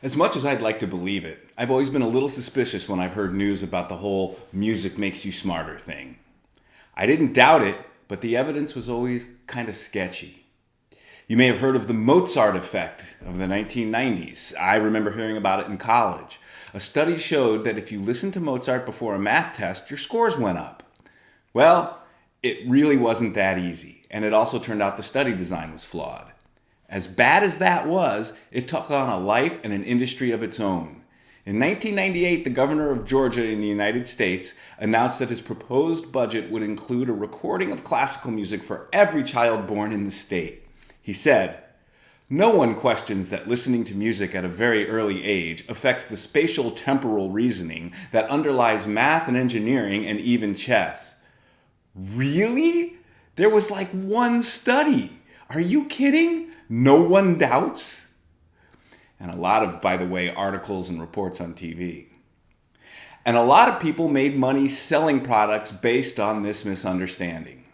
As much as I'd like to believe it, I've always been a little suspicious when I've heard news about the whole music makes you smarter thing. I didn't doubt it, but the evidence was always kind of sketchy. You may have heard of the Mozart Effect of the 1990s. I remember hearing about it in college. A study showed that if you listened to Mozart before a math test, your scores went up. Well, it really wasn't that easy, and it also turned out the study design was flawed. As bad as that was, it took on a life and an industry of its own. In 1998, the governor of Georgia in the United States announced that his proposed budget would include a recording of classical music for every child born in the state. He said, "No one questions that listening to music at a very early age affects the spatial-temporal reasoning that underlies math and engineering and even chess." Really? There was like one study. Are you kidding? No one doubts? And a lot of, by the way, articles and reports on TV. And a lot of people made money selling products based on this misunderstanding.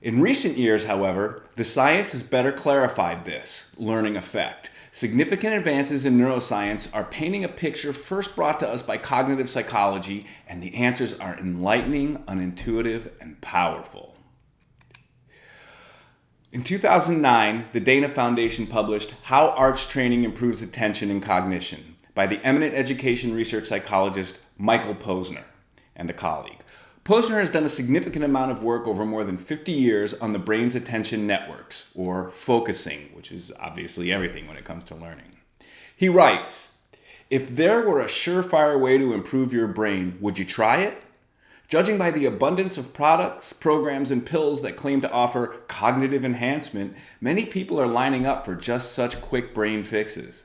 In recent years, however, the science has better clarified this learning effect. Significant advances in neuroscience are painting a picture first brought to us by cognitive psychology, and the answers are enlightening, unintuitive, and powerful. In 2009, the Dana Foundation published How Arts Training Improves Attention and Cognition by the eminent education research psychologist Michael Posner and a colleague. Posner has done a significant amount of work over more than 50 years on the brain's attention networks, or focusing, which is obviously everything when it comes to learning. He writes, "If there were a surefire way to improve your brain, would you try it? Judging by the abundance of products, programs, and pills that claim to offer cognitive enhancement, many people are lining up for just such quick brain fixes.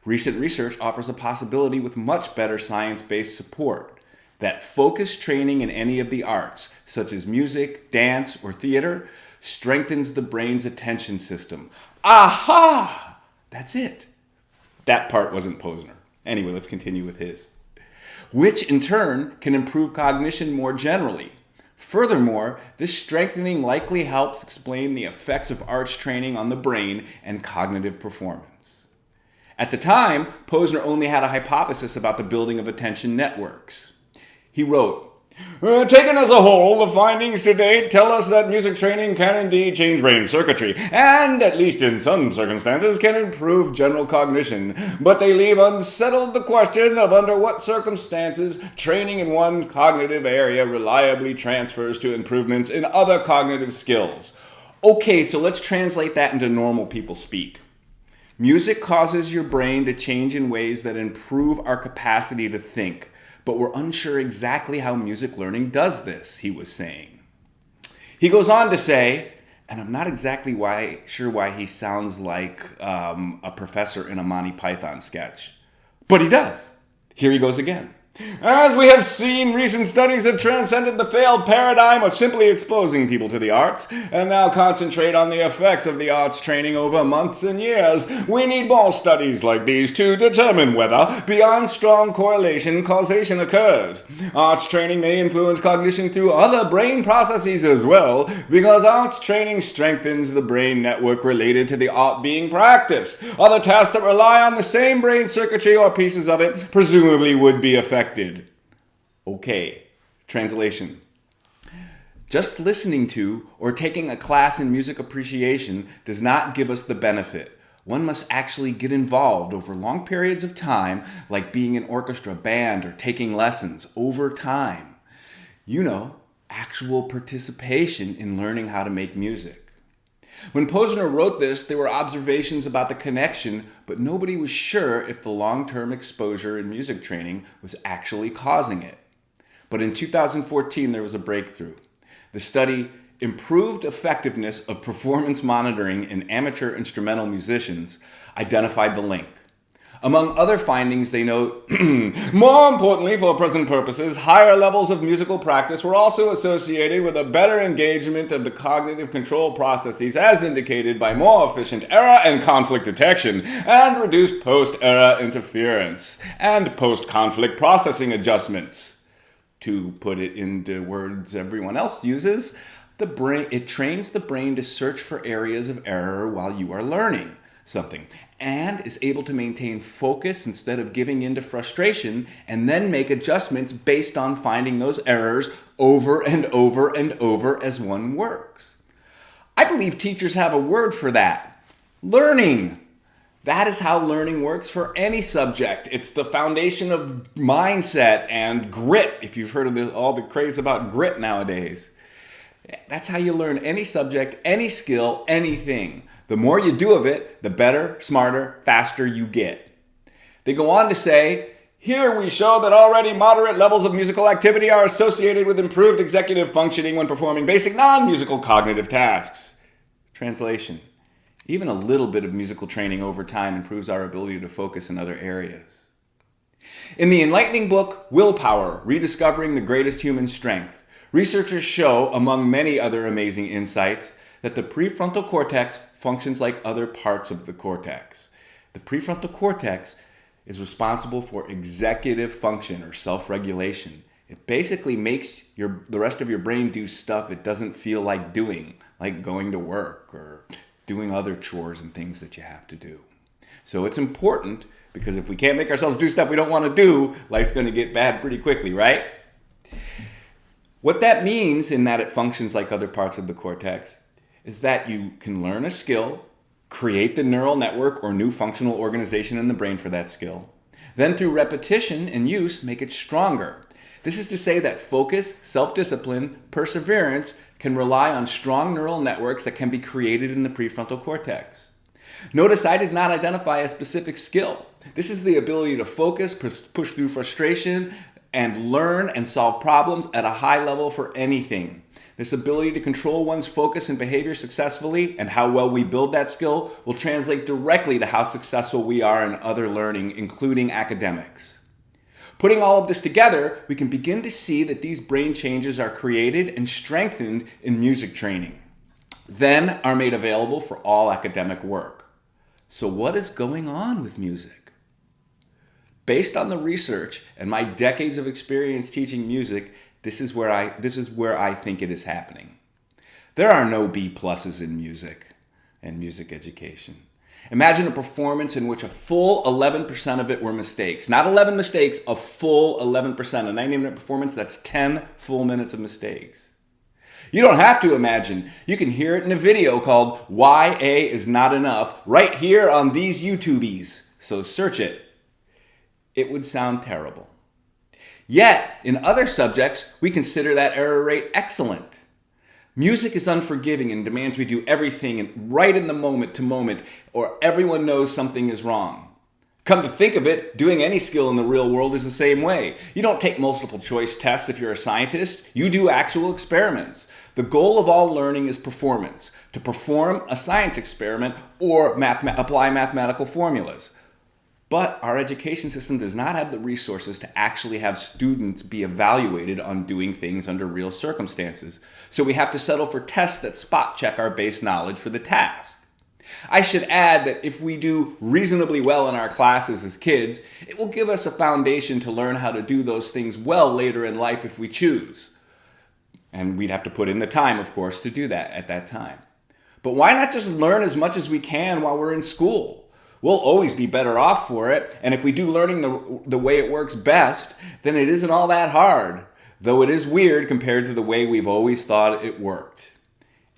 Recent research offers a possibility with much better science-based support that focused training in any of the arts, such as music, dance, or theater, strengthens the brain's attention system." Aha! That's it. That part wasn't Posner. Anyway, let's continue with his. "Which in turn can improve cognition more generally. Furthermore, this strengthening likely helps explain the effects of arts training on the brain and cognitive performance." At the time, Posner only had a hypothesis about the building of attention networks. He wrote, "Taken as a whole, the findings to date tell us that music training can indeed change brain circuitry, and, at least in some circumstances, can improve general cognition. But they leave unsettled the question of under what circumstances training in one cognitive area reliably transfers to improvements in other cognitive skills." Okay, so let's translate that into normal people speak. Music causes your brain to change in ways that improve our capacity to think. But we're unsure exactly how music learning does this, he was saying. He goes on to say, and I'm not exactly sure why he sounds like a professor in a Monty Python sketch, but he does. Here he goes again. "As we have seen, recent studies have transcended the failed paradigm of simply exposing people to the arts and now concentrate on the effects of the arts training over months and years. We need more studies like these to determine whether, beyond strong correlation, causation occurs. Arts training may influence cognition through other brain processes as well, because arts training strengthens the brain network related to the art being practiced. Other tasks that rely on the same brain circuitry or pieces of it presumably would be affected." Okay, translation. Just listening to or taking a class in music appreciation does not give us the benefit. One must actually get involved over long periods of time, like being in orchestra, band, or taking lessons over time. You know, actual participation in learning how to make music. When Posner wrote this, there were observations about the connection, but nobody was sure if the long-term exposure in music training was actually causing it. But in 2014, there was a breakthrough. The study Improved Effectiveness of Performance Monitoring in Amateur Instrumental Musicians identified the link. Among other findings, they note, more importantly for present purposes, higher levels of musical practice were also associated with a better engagement of the cognitive control processes as indicated by more efficient error and conflict detection, and reduced post-error interference, and post-conflict processing adjustments. To put it into words everyone else uses, it trains the brain to search for areas of error while you are learning. something, and is able to maintain focus instead of giving in to frustration, and then make adjustments based on finding those errors over and over and over as one works. I believe teachers have a word for that: learning. That is how learning works for any subject. It's the foundation of mindset and grit, if you've heard of all the craze about grit nowadays. That's how you learn any subject, any skill, anything. The more you do of it, the better, smarter, faster you get. They go on to say, here we show that already moderate levels of musical activity are associated with improved executive functioning when performing basic non-musical cognitive tasks. Translation: even a little bit of musical training over time improves our ability to focus in other areas. In the enlightening book, Willpower: Rediscovering the Greatest Human Strength, researchers show, among many other amazing insights, that the prefrontal cortex functions like other parts of the cortex. The prefrontal cortex is responsible for executive function or self-regulation. It basically makes the rest of your brain do stuff it doesn't feel like doing, like going to work or doing other chores and things that you have to do. So it's important, because if we can't make ourselves do stuff we don't want to do, life's going to get bad pretty quickly, right? What that means, in that it functions like other parts of the cortex, is that you can learn a skill, create the neural network or new functional organization in the brain for that skill, then through repetition and use, make it stronger. This is to say that focus, self-discipline, perseverance can rely on strong neural networks that can be created in the prefrontal cortex. Notice I did not identify a specific skill. This is the ability to focus, push through frustration, and learn and solve problems at a high level for anything. This ability to control one's focus and behavior successfully, and how well we build that skill, will translate directly to how successful we are in other learning, including academics. Putting all of this together, we can begin to see that these brain changes are created and strengthened in music training, then are made available for all academic work. So what is going on with music? Based on the research and my decades of experience teaching music, this is where I think it is happening. There are no B+ in music and music education. Imagine a performance in which a full 11% of it were mistakes. Not 11 mistakes, a full 11%. A 90-minute performance, that's 10 full minutes of mistakes. You don't have to imagine. You can hear it in a video called Why A Is Not Enough right here on these YouTubies. So search it. It would sound terrible. Yet, in other subjects, we consider that error rate excellent. Music is unforgiving and demands we do everything right in the moment to moment, or everyone knows something is wrong. Come to think of it, doing any skill in the real world is the same way. You don't take multiple choice tests if you're a scientist. You do actual experiments. The goal of all learning is performance, to perform a science experiment or apply mathematical formulas. But our education system does not have the resources to actually have students be evaluated on doing things under real circumstances. So we have to settle for tests that spot check our base knowledge for the task. I should add that if we do reasonably well in our classes as kids, it will give us a foundation to learn how to do those things well later in life if we choose. And we'd have to put in the time, of course, to do that at that time. But why not just learn as much as we can while we're in school? We'll always be better off for it, and if we do learning the way it works best, then it isn't all that hard, though it is weird compared to the way we've always thought it worked.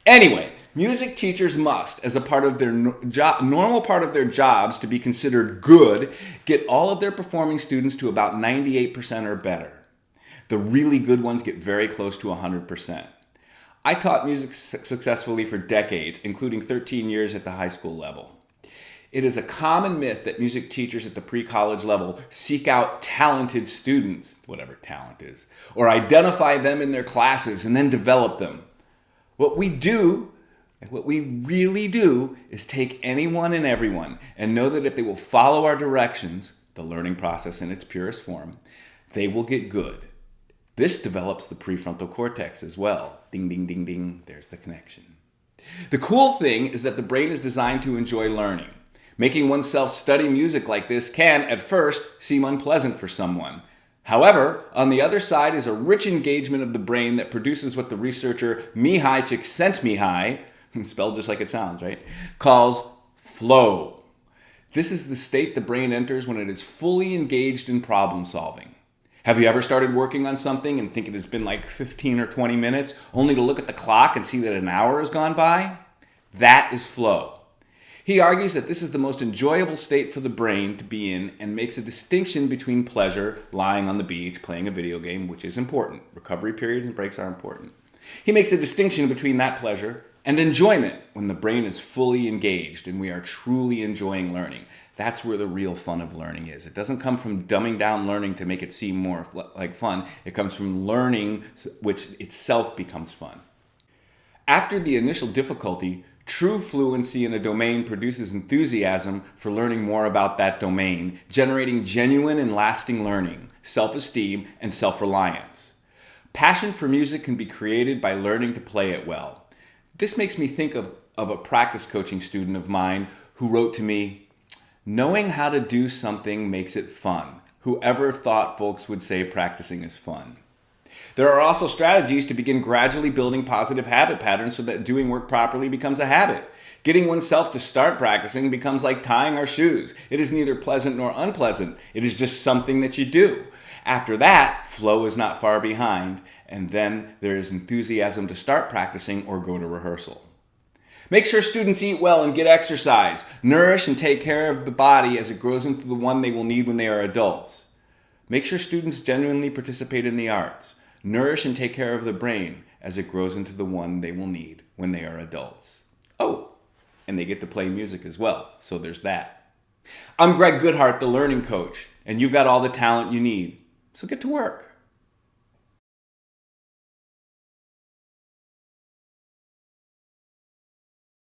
Anyway, music teachers must, as a part of their normal part of their jobs to be considered good, get all of their performing students to about 98% or better. The really good ones get very close to 100%. I taught music successfully for decades, including 13 years at the high school level. It is a common myth that music teachers at the pre-college level seek out talented students, whatever talent is, or identify them in their classes and then develop them. What we do, and what we really do, is take anyone and everyone and know that if they will follow our directions, the learning process in its purest form, they will get good. This develops the prefrontal cortex as well. Ding, ding, ding, ding. There's the connection. The cool thing is that the brain is designed to enjoy learning. Making oneself study music like this can, at first, seem unpleasant for someone. However, on the other side is a rich engagement of the brain that produces what the researcher Mihai Csikszentmihalyi, spelled just like it sounds, right, calls flow. This is the state the brain enters when it is fully engaged in problem solving. Have you ever started working on something and think it has been like 15 or 20 minutes, only to look at the clock and see that an hour has gone by? That is flow. He argues that this is the most enjoyable state for the brain to be in and makes a distinction between pleasure, lying on the beach, playing a video game, which is important. Recovery periods and breaks are important. He makes a distinction between that pleasure and enjoyment when the brain is fully engaged and we are truly enjoying learning. That's where the real fun of learning is. It doesn't come from dumbing down learning to make it seem more like fun. It comes from learning, which itself becomes fun. After the initial difficulty, true fluency in a domain produces enthusiasm for learning more about that domain, generating genuine and lasting learning, self-esteem, and self-reliance. Passion for music can be created by learning to play it well. This makes me think of a practice coaching student of mine who wrote to me, "Knowing how to do something makes it fun. Whoever thought folks would say practicing is fun." There are also strategies to begin gradually building positive habit patterns so that doing work properly becomes a habit. Getting oneself to start practicing becomes like tying our shoes. It is neither pleasant nor unpleasant. It is just something that you do. After that, flow is not far behind, and then there is enthusiasm to start practicing or go to rehearsal. Make sure students eat well and get exercise. Nourish and take care of the body as it grows into the one they will need when they are adults. Make sure students genuinely participate in the arts. Nourish and take care of the brain as it grows into the one they will need when they are adults. Oh, and they get to play music as well, so there's that. I'm Greg Goodhart, the Learning Coach, and you've got all the talent you need, so get to work.